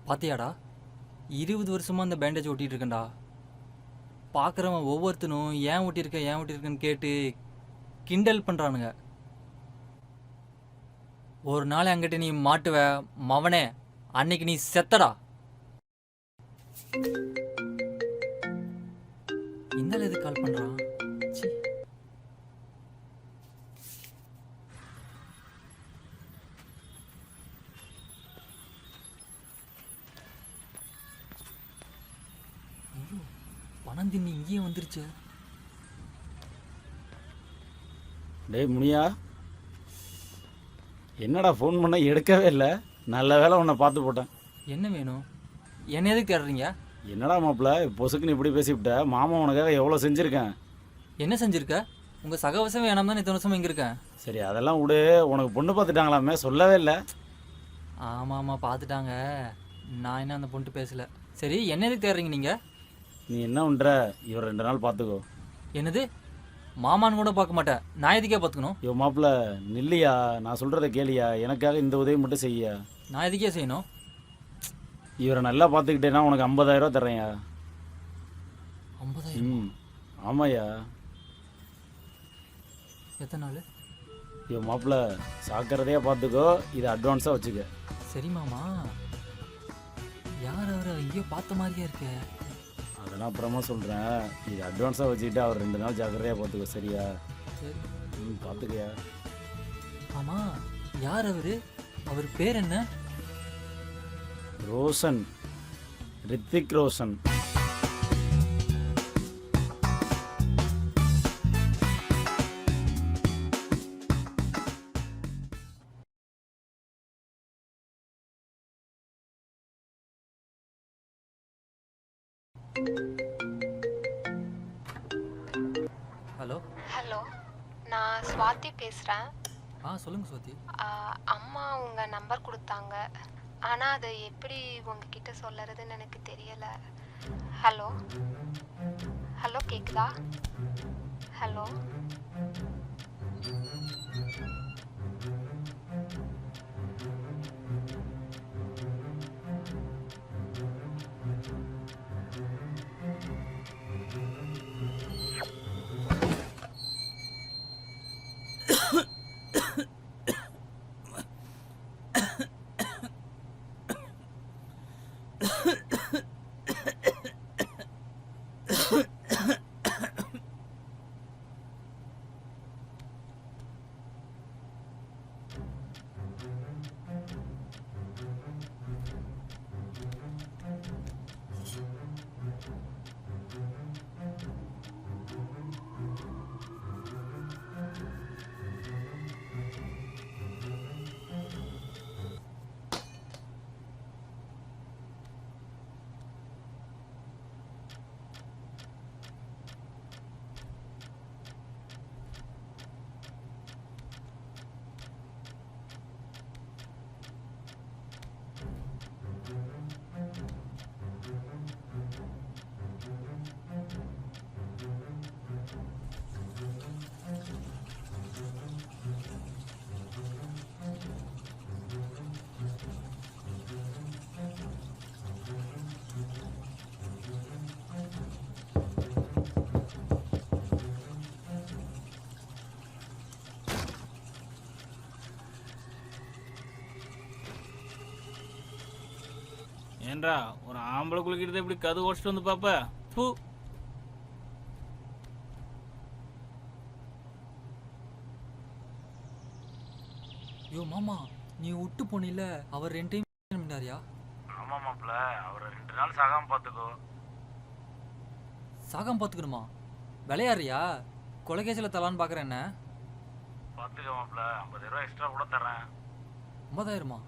பாத்தியாடா, 20 வருஷமா அந்த பேண்டேஜ் ஒட்டிட்டு இருக்கேன்டா. பார்க்குறவன் ஒவ்வொருத்தனும் ஏன் ஒட்டியிருக்கேன்னு கேட்டு கிண்டல் பண்ணுறானுங்க. ஒரு நாள் என்கிட்ட நீ மாட்டுவ மவனே, அன்னைக்கு நீ செத்தடா. இந்த எது கால் பண்ணுறான்? சி, ஐயோ, பணம் தின்னி இங்கேயே வந்துருச்சு. டேய் முனியா, என்னடா ஃபோன் பண்ண எடுக்கவே இல்லை. நல்ல வேலை உன்னை பார்த்து போட்டேன். என்ன வேணும்? என்ன எதுக்கு தேடுறீங்க? என்னடா மாப்பிள்ள பொசுக்குன்னு இப்படி பேசிவிட்ட? மாமா உனக்காக எவ்வளோ செஞ்சுருக்கேன். என்ன செஞ்சிருக்க? உங்கள் சகவசம் வேணாம் தான் இத்தனை வருஷமா இங்கே இருக்கேன். சரி அதெல்லாம் விடு. உனக்கு பொண்ணு பார்த்துட்டாங்களாமே, சொல்லவே இல்லை. ஆமாம் ஆமாம், பார்த்துட்டாங்க. நான் என்ன அந்த பொண்ணுட்டு பேசலை. சரி, என்ன எதுக்கு தேடுறீங்க நீங்கள்? நீ என்ன பண்ணுற? இவர் 2 நாள் பார்த்துக்கோ. என்னது? மாமான்னு கூட பார்க்க மாட்டேன், நான் எதுக்கே பார்த்துக்கணும்? ஐயோ மாப்பிள்ள நில்லையா, நான் சொல்கிறத கேளியா, எனக்காக இந்த உதவி மட்டும் செய்யா. நான் எதுக்கே செய்யணும்? இவரை நல்லா பார்த்துக்கிட்டேன்னா உனக்கு 50,000 தர்றேன்யா. 50,000? ம் ஆமாய்யா. எத்தனை நாள்? ஐயோ மாப்பிள்ள சாக்கிறதையா பார்த்துக்கோ, இதை அட்வான்ஸாக வச்சுக்க. சரி மாமா, யார் அவர்? எங்கேயோ பார்த்த மாதிரியே இருக்கே. அதெல்லாம் அப்புறமா சொல்கிறேன். இது அட்வான்ஸாக வச்சுக்கிட்டு அவர் 2 நாள் ஜாக்கிரதையாக பார்த்துக்கோ, சரியா? சரி. ம் பார்த்துக்கயா. ஆமாம், யார் அவர்? அவர் பேர் என்ன? ரோஷன், ரித்திக் ரோஷன். ஹலோ. ஹலோ, நான் ஸ்வாதி பேசுகிறேன். சொல்லுங்கள் ஸ்வாதி. அம்மா உங்கள் நம்பர் கொடுத்தாங்க, ஆனால் அதை எப்படி உங்ககிட்ட சொல்லறதுன்னு எனக்கு தெரியலை. ஹலோ ஹலோ, கேட்குதா? ஹலோ. ஏன்றா ஒரு ஆம்பளை குளிக்கிறது எப்படி கது ஓடிச்சிட்டு வந்து பாப்ப? பூ. ஐயோ மாமா, நீ விட்டு போனில்ல, அவர் 2 டைம் பண்ணிட்டாரியா? ஆமாம் மாப்பிள்ள, அவரை 2 நாள் சாகாமல் பார்த்துக்கோ. சாகம் பார்த்துக்கணுமா? விளையாடுறியா? கொலைகேசில் தலான்னு பார்க்குறேன். என்ன பார்த்துக்க மாப்பிள்ள, 50,000 எக்ஸ்ட்ரா கூட தரேன். 50,000மா?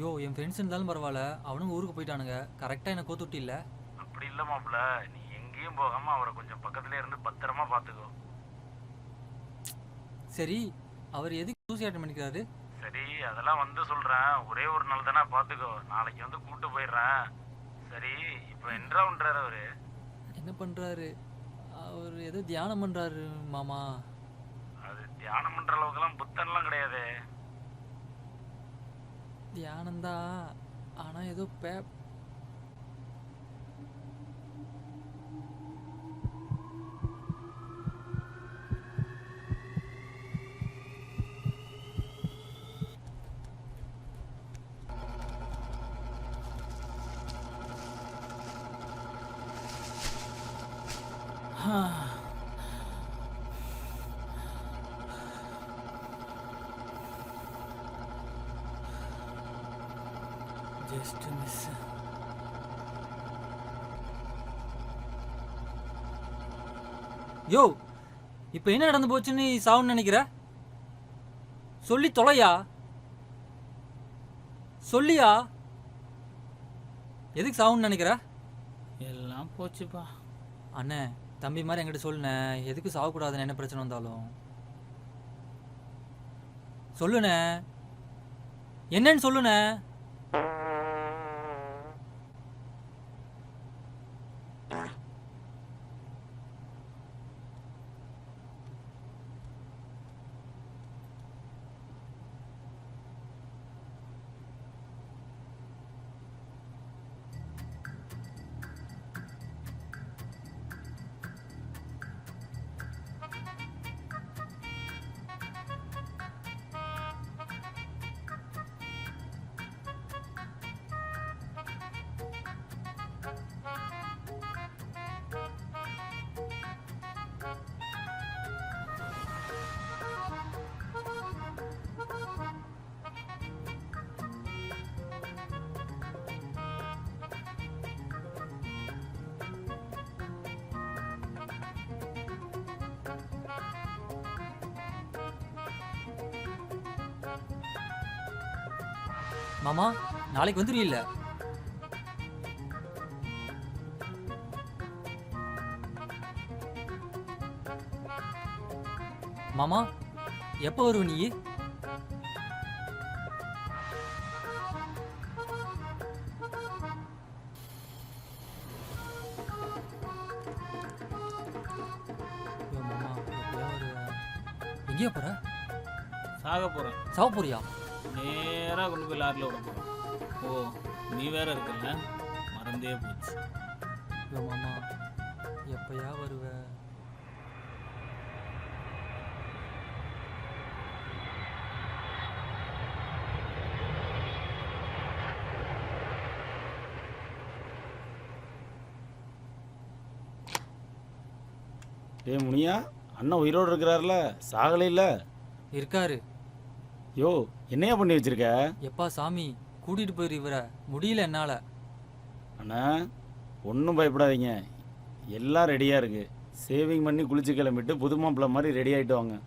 யோ, என் ஃப்ரெண்ட்ஸ் இருந்தாலும் பரவாயில்ல, அவனும் ஊருக்கு போயிட்டானுங்க. கரெக்டாக என்னை கோத்துட்டி இல்லை. அப்படி இல்லை மாப்பிள்ள, நீ எங்கேயும் போகாமல் அவரை கொஞ்சம் பக்கத்துலேயே இருந்து பத்திரமா பார்த்துக்கோ. சரி, அவர் எதுக்கு சூசைட் பண்ணிக்கிறாரு? சரி அதெல்லாம் வந்து சொல்கிறேன், ஒரே ஒரு நாள் தானே பார்த்துக்கோ, நாளைக்கு வந்து கூப்பிட்டு போயிடுறேன். சரி இப்போ என்ன பண்ணுறாரு அவரு? என்ன பண்ணுறாரு? அவர் ஏதோ தியானம் பண்ணுறாரு மாமா. அது தியானம் பண்ணுற அளவுக்குலாம் புத்தன்லாம் கிடையாது. தியானம்தான், ஆனால் ஏதோ ஜஸ்ட் மிஸ். யோ, இப்போ என்ன நடந்து போச்சுன்னு சாவுன்னு நினைக்கிற? சொல்லி தொலையா, சொல்லியா. எதுக்கு சாவுன்னு நினைக்கிற? எல்லாம் போச்சுப்பா. அண்ணே, தம்பி மாதிரி என்கிட்ட சொல்லுண்ணே, எதுக்கு சாகக்கூடாதுன்னு என்ன பிரச்சனை வந்தாலும் சொல்லுண்ணே. என்னன்னு சொல்லுண்ணே. மாமா, நாளைக்கு வந்துடுவீல்ல? மாமா, எப்போ வருவ நீ? எங்கேயா போற? சாக போகிறேன். சாவ போறியா? நேராக கொண்டு போய் லாரியில் விட போகிறேன். ஓ, நீ வேற இருக்கல, மறந்தே போச்சு. மாமா, எப்பயா வருவ? டே முனியா, அண்ணன் உயிரோடு இருக்கிறாருல, சாகலை இல்லை? இருக்காரு. யோ, என்னையா பண்ணி வச்சிருக்க? எப்பா சாமி, கூட்டிட்டு போயிரு இவரை, முடியல என்னால. அண்ணா, ஒன்றும் பயப்படாதீங்க, எல்லாம் ரெடியாக இருக்கு. சேவிங் பண்ணி குளிச்சு கிளம்பிட்டு புது மாப்பிள்ளை மாதிரி ரெடி ஆகிட்டு வாங்க.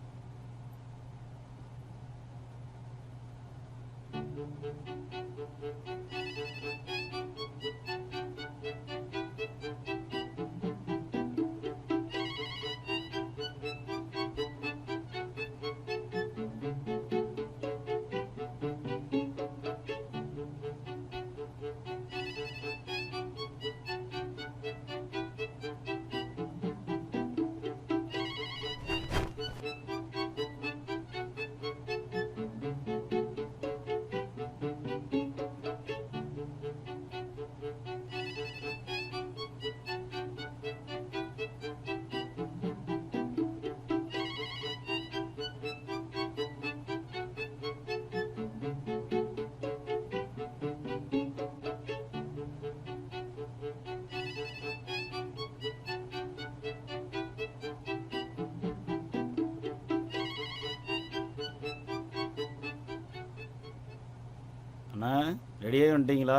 அண்ணா, ரெடியாகி வந்துட்டீங்களா?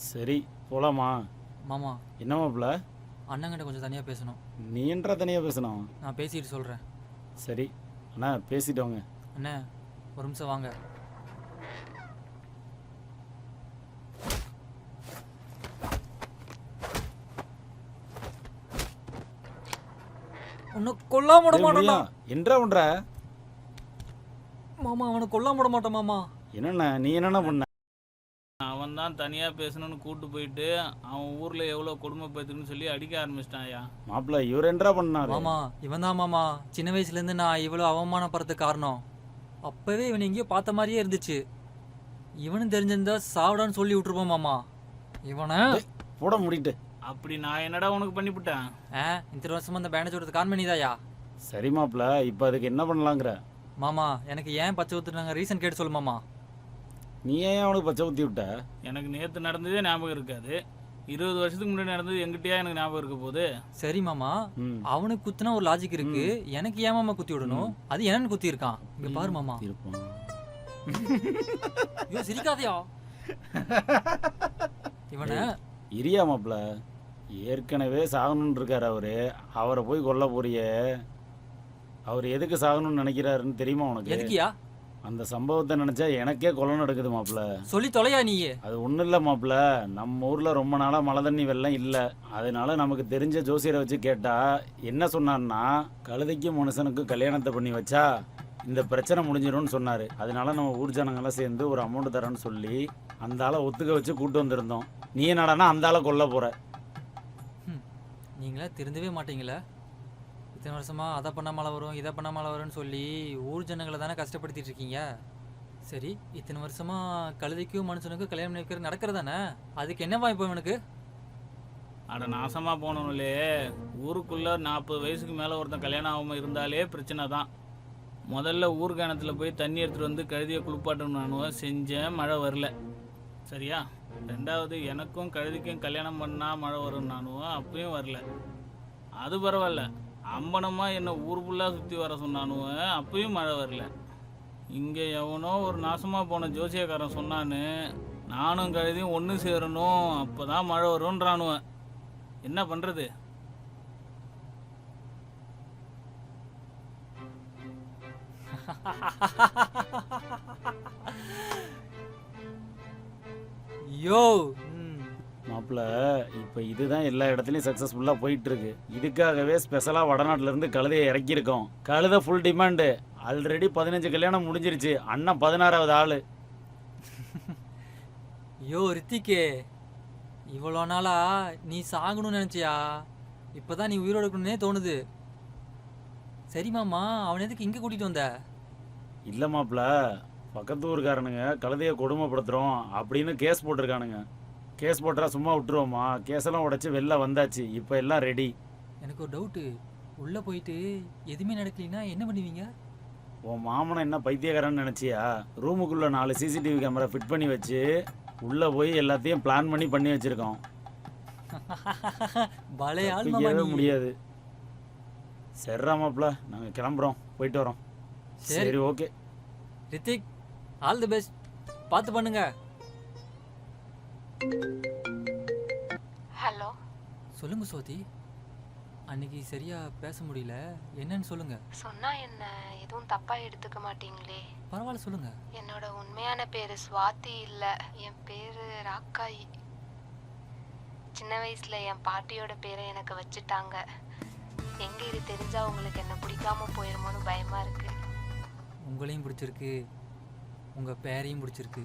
சரி, போகலாமா? மாமா, என்ன மாப்பிள்ள? அண்ணங்கிட்ட கொஞ்சம் தனியாக பேசணும். நீ என்றா தனியாக பேசணும்? நான் பேசிட்டு சொல்கிறேன். சரி அண்ணா, பேசிட்டு வாங்க. அண்ணே, ஒரு நிமிஷம் வாங்க. உன்னை கொல்லாம விட மாட்டேன்டா. என்றா பண்ற? மாமா, அவனை கொல்லாம விட மாட்டேன் மாமா. என்னண்ணா, நீ என்னென்ன பண்ண? அவன் தான் தனியாக பேசணும்னு கூப்பிட்டு போயிட்டு அவன் ஊரில் எவ்வளோ கொடுமை பேத்துன்னு சொல்லி அடிக்க ஆரம்பிச்சிட்டான்யா. மாப்பிள்ள, இவர் என்றா பண்ணாரு? மாமா, இவன் தான் மாமா. சின்ன வயசுலேருந்து நான் இவ்வளோ அவமானப்படுறதுக்கு காரணம். அப்போவே இவன் எங்கேயோ பார்த்த மாதிரியே இருந்துச்சு. இவனும் தெரிஞ்சிருந்தா சாப்பிடான்னு சொல்லி விட்டுருப்போம் மாமா. இவனை போட முடிட்டு. அப்படி நான் என்னடா உனக்கு பண்ணிவிட்டேன்? இத்தனை வருஷமா அந்த பேண்டேஜ் ஓட்டுறது கான் பண்ணிதாயா? சரி மாப்ள, இப்போ அதுக்கு என்ன பண்ணலாங்கிற? மாமா எனக்கு ஏன் பச்சை ஊத்துனாங்க ரீசன் கேட்டு சொல்லு மாமா. நீ ஏன் அவனுக்கு பச்சை ஊற்றி விட்ட? எனக்கு நேற்று நடந்ததே ஞாபகம் இருக்காது. 20 வருஷத்துக்கு முன்னாடி நடந்தது எங்கிட்டயா எனக்கு ஞாபகம் இருக்க போகுது? சரி மாமா, ம், அவனுக்கு குத்துனா ஒரு லாஜிக் இருக்கு. எனக்கு ஏன் மாமா குத்தி விடணும்? அது என்னன்னு குத்தி இருக்கான். இங்க பாரு மாமா. இருப்பான். ஐயோ சிரிக்காதயா. இவனை இரியா மாப்ள, ஏற்கனவே சாகணும்னு இருக்காரு அவரை போய் கொல்ல போறியே. அவர் எதுக்கு சாகணும்னு நினைக்கிறாருன்னு தெரியுமா உனக்கு? எதுக்கியா? அந்த சம்பவத்தை நினைச்சா எனக்கே கொலை நடக்குது மாப்ள. சொல்லி தொலையா நீயே. அது ஒன்றும் இல்லை மாப்ள, நம்ம ஊரில் ரொம்ப நாளாக மழை தண்ணி வெள்ளம் இல்லை. அதனால நமக்கு தெரிஞ்ச ஜோசியரை வச்சு கேட்டால் என்ன சொன்னான்னா, கழுதைக்கும் மனுஷனுக்கும் கல்யாணத்தை பண்ணி வச்சா இந்த பிரச்சனை முடிஞ்சிடும்னு சொன்னார். அதனால நம்ம ஊர் ஜனங்களாம் சேர்ந்து ஒரு அமௌண்ட் தரேன்னு சொல்லி அந்த ஆளை ஒத்துக்க வச்சு கூட்டு வந்திருந்தோம். நீ என்னடானா அந்த ஆளை கொல்ல போகிற. நீங்களா திருந்தவே மாட்டீங்களா? இத்தனை வருஷமா அதை பண்ண மழை வரும் இதை பண்ண மழை வரும்னு சொல்லி ஊர் ஜனங்களை தானே கஷ்டப்படுத்திட்டு இருக்கீங்க. சரி, இத்தனை வருஷமா கழுதைக்கும் மனுஷனுக்கும் கல்யாணம் நிற்கிறது நடக்கிறதானே, அதுக்கு என்னவா இப்போ இவனுக்கு? அட நாசமாக போனவங்களே, ஊருக்குள்ளே 40 வயசுக்கு மேலே ஒருத்தன் கல்யாணம் ஆகாமல் இருந்தாலே பிரச்சனை தான். முதல்ல ஊர் கிணத்துல போய் தண்ணி எடுத்துகிட்டு வந்து கழுதியை குளிப்பாட்டணும் செஞ்சேன், மழை வரல. சரியா? ரெண்டாவது, எனக்கும் கழுதிக்கும் கல்யாணம் பண்ணால் மழை வரும் நானும், அப்பயும் வரல. அது பரவாயில்ல, அம்பனமாக என்னை ஊர் ஃபுல்லாக சுற்றி வர சொன்னானுவன், அப்பயும் மழை வரல. இங்கே எவனோ ஒரு நாசமாக போன ஜோசியக்காரன் சொன்னான்னு நானும் கழுதியும் ஒன்று சேரணும், அப்போ தான் மழை வரும்ன்றானுவன். என்ன பண்ணுறது? யோ மாப்பிள்ள, இப்போ இதுதான் எல்லா இடத்துலையும் சக்ஸஸ்ஃபுல்லாக போயிட்டு இருக்கு. இதுக்காகவே ஸ்பெஷலாக வடநாட்டிலேருந்து கழுதையை இறக்கியிருக்கோம். கழுதை ஃபுல் டிமாண்டு. ஆல்ரெடி 15 கல்யாணம் முடிஞ்சிருச்சு. அண்ணன் 16வது ஆள். யோ ரித்திகே, இவ்வளோ நாளா நீ சாகணும்னு நினச்சியா? இப்போதான் நீ உயிரோடு இருக்கணும்னே தோணுது. சரி மாமா, அவன் எதுக்கு இங்கே கூட்டிகிட்டு வந்த? இல்லை மாப்பிள்ள, பக்கத்து ஊருக்காரனுங்க கழுதையை கொடுமைப்படுத்துகிறோம் அப்படின்னு கேஸ் போட்டிருக்கானுங்க. கேஸ் போட்டா சும்மா விட்டுருவோமா? கேஸெல்லாம் உடைச்சி வெளில வந்தாச்சு. இப்போ எல்லாம் ரெடி. எனக்கு ஒரு டவுட்டு. உள்ளே போயிட்டு எதுவுமே நடக்கலைன்னா என்ன பண்ணுவீங்க? உன் மாமனை என்ன பைத்தியக்காரன்னு நினச்சியா? ரூமுக்குள்ளே 4 CCTV கேமரா ஃபிட் பண்ணி வச்சு உள்ளே போய் எல்லாத்தையும் பிளான் பண்ணி வச்சுருக்கோம். பலே ஆள் மாமா தப்பிக்கவே நீ. முடியாது. சரிடா மாப்பிள்ள, நாங்கள் கிளம்புறோம், போயிட்டு வரோம். சரி okay. Hrithik, all the best. பார்த்து பண்ணுங்க. ஹலோ. சொல்லுங்க சோதி. அன்னைக்கு சரியா பேச முடியல, என்னன்னு சொல்லுங்க. சொன்னா என்ன, எதுவும் தப்பா எடுத்துக்க மாட்டீங்களே? பரவாயில்ல சொல்லுங்க. என்னோட உண்மையான பேரு சுவாதி இல்ல, என் பேரு ராக்காயி. சின்ன வயசுல என் பாட்டியோட பேரை எனக்கு வச்சுட்டாங்க. எங்க இது தெரிஞ்சா உங்களுக்கு என்ன பிடிக்காம போயிருமோன்னு பயமா இருக்கு. உங்களையும் பிடிச்சிருக்கு, உங்க பேரையும் பிடிச்சிருக்கு.